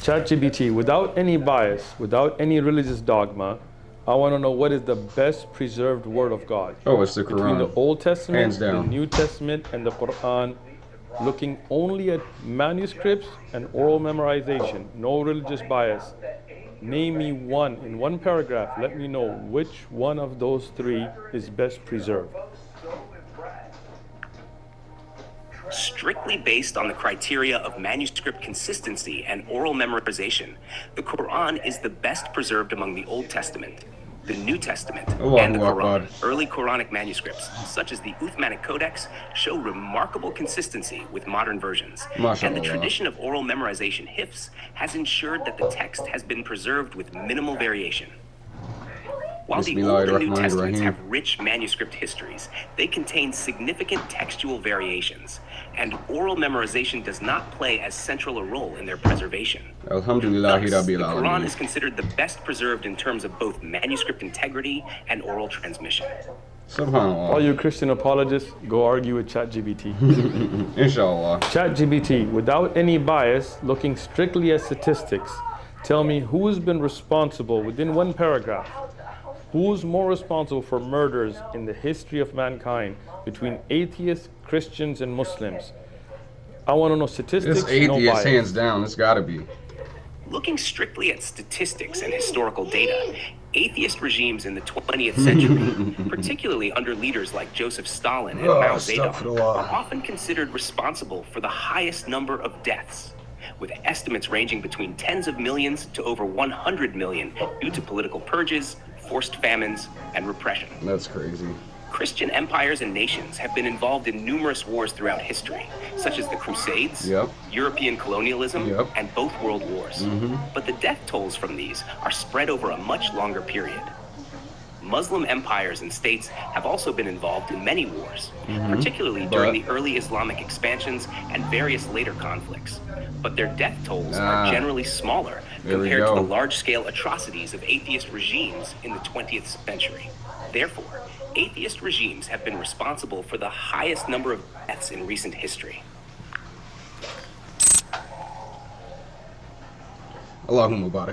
ChatGPT, without any bias, without any religious dogma, I want to know what is the best preserved word of God Oh, it's the between the Quran. Old Hands Testament, the down. New Testament, and the Quran, looking only at manuscripts and oral memorization, no religious bias. Name me one in one paragraph. Let me know which one of those three is best preserved. Strictly based on the criteria of manuscript consistency and oral memorization, the Quran is the best preserved among the Old Testament, the New Testament, and the Allahu Akbar. Quran. Early Quranic manuscripts, such as the Uthmanic Codex, show remarkable consistency with modern versions. And the MashaAllah. tradition of oral memorization hifz has ensured that the text has been preserved with minimal variation. While the Old and New Testaments have rich manuscript histories, they contain significant textual variations, and oral memorization does not play as central a role in their preservation. Alhamdulillahi Thus, the Rabbil Quran Alameen. is considered the best preserved in terms of both manuscript integrity and oral transmission. Subhanallah. All you Christian apologists, go argue with ChatGPT. Inshallah. ChatGPT, without any bias, looking strictly at statistics, tell me who's been responsible within one paragraph. Who's more responsible for murders in the history of mankind between atheists, Christians, and Muslims? I want to know statistics, This atheist, no bias. hands down, it's gotta be. Looking strictly at statistics and historical data, atheist regimes in the 20th century, particularly under leaders like Joseph Stalin and Mao Zedong, are often considered responsible for the highest number of deaths, with estimates ranging between tens of millions to over 100 million due to political purges, forced famines, and repression. That's crazy. Christian empires and nations have been involved in numerous wars throughout history, such as the Crusades, European colonialism, and both world wars. But the death tolls from these are spread over a much longer period. Muslim empires and states have also been involved in many wars, particularly during the early Islamic expansions and various later conflicts. But their death tolls are generally smaller compared to the large-scale atrocities of atheist regimes in the 20th century. Therefore, atheist regimes have been responsible for the highest number of deaths in recent history. Allahumma barak.